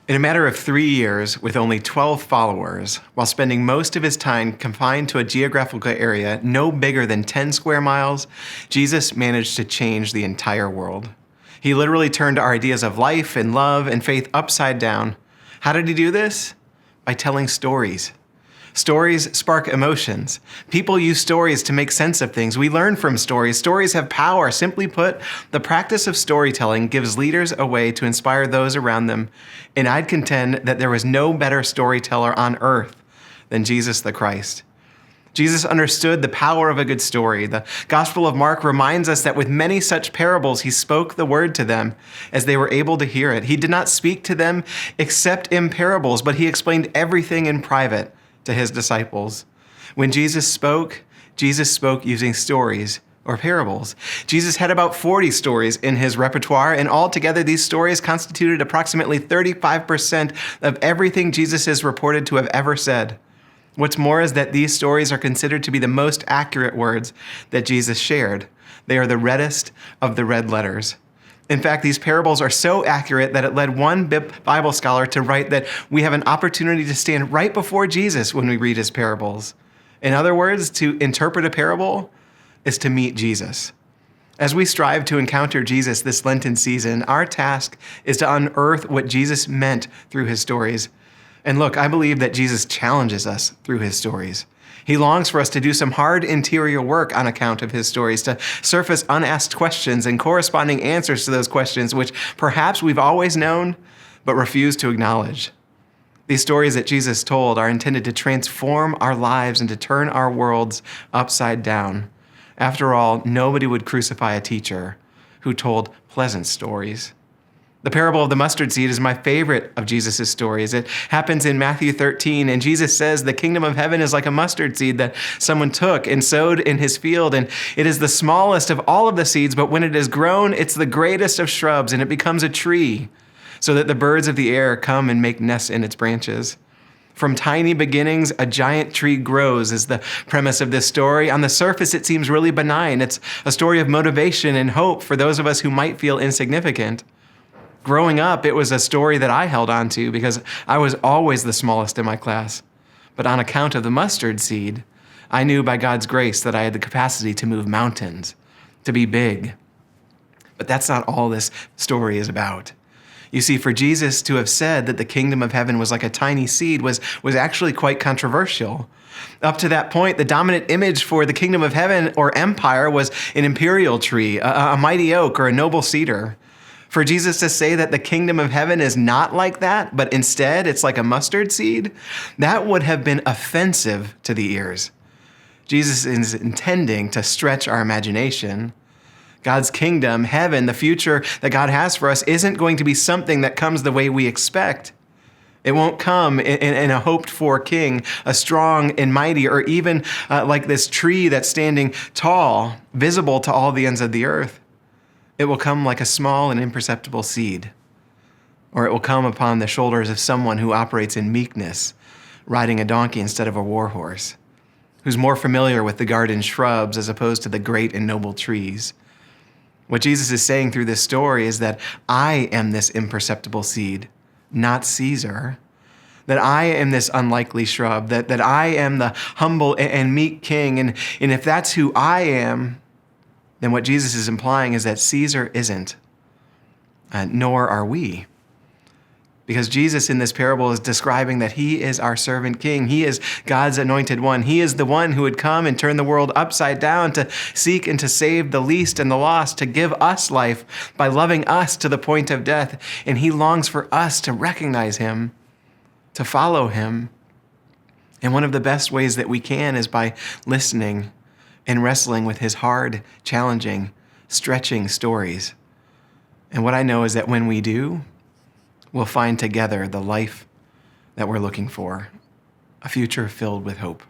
In a matter of 3 years, with only 12 followers, while spending most of his time confined to a geographical area no bigger than 10 square miles, Jesus managed to change the entire world. He literally turned our ideas of life and love and faith upside down. How did he do this? By telling stories. Stories spark emotions. People use stories to make sense of things. We learn from stories. Stories have power. Simply put, the practice of storytelling gives leaders a way to inspire those around them. And I'd contend that there was no better storyteller on earth than Jesus the Christ. Jesus understood the power of a good story. The Gospel of Mark reminds us that with many such parables, he spoke the word to them as they were able to hear it. He did not speak to them except in parables, but he explained everything in private to his disciples. When Jesus spoke using stories or parables. Jesus had about 40 stories in his repertoire, and altogether these stories constituted approximately 35% of everything Jesus is reported to have ever said. What's more is that these stories are considered to be the most accurate words that Jesus shared. They are the reddest of the red letters. In fact, these parables are so accurate that it led one Bible scholar to write that we have an opportunity to stand right before Jesus when we read his parables. In other words, to interpret a parable is to meet Jesus. As we strive to encounter Jesus this Lenten season, our task is to unearth what Jesus meant through his stories. And look, I believe that Jesus challenges us through his stories. He longs for us to do some hard interior work on account of his stories, to surface unasked questions and corresponding answers to those questions, which perhaps we've always known, but refuse to acknowledge. These stories that Jesus told are intended to transform our lives and to turn our worlds upside down. After all, nobody would crucify a teacher who told pleasant stories. The parable of the mustard seed is my favorite of Jesus' stories. It happens in Matthew 13, and Jesus says the kingdom of heaven is like a mustard seed that someone took and sowed in his field, and it is the smallest of all of the seeds, but when it is grown, it's the greatest of shrubs, and it becomes a tree, so that the birds of the air come and make nests in its branches. From tiny beginnings, a giant tree grows is the premise of this story. On the surface, it seems really benign. It's a story of motivation and hope for those of us who might feel insignificant. Growing up, it was a story that I held on to because I was always the smallest in my class. But on account of the mustard seed, I knew by God's grace that I had the capacity to move mountains, to be big. But that's not all this story is about. You see, for Jesus to have said that the kingdom of heaven was like a tiny seed was actually quite controversial. Up to that point, the dominant image for the kingdom of heaven or empire was an imperial tree, a mighty oak, or a noble cedar. For Jesus to say that the kingdom of heaven is not like that, but instead it's like a mustard seed, that would have been offensive to the ears. Jesus is intending to stretch our imagination. God's kingdom, heaven, the future that God has for us isn't going to be something that comes the way we expect. It won't come in a hoped-for king, a strong and mighty, or even like this tree that's standing tall, visible to all the ends of the earth. It will come like a small and imperceptible seed, or it will come upon the shoulders of someone who operates in meekness, riding a donkey instead of a war horse, who's more familiar with the garden shrubs as opposed to the great and noble trees. What Jesus is saying through this story is that I am this imperceptible seed, not Caesar, that I am this unlikely shrub, that I am the humble and meek king, and if that's who I am, then what Jesus is implying is that Caesar isn't, nor are we. Because Jesus in this parable is describing that he is our servant king. He is God's anointed one. He is the one who would come and turn the world upside down to seek and to save the least and the lost, to give us life by loving us to the point of death. And he longs for us to recognize him, to follow him. And one of the best ways that we can is by listening and wrestling with his hard, challenging, stretching stories. And what I know is that when we do, we'll find together the life that we're looking for, a future filled with hope.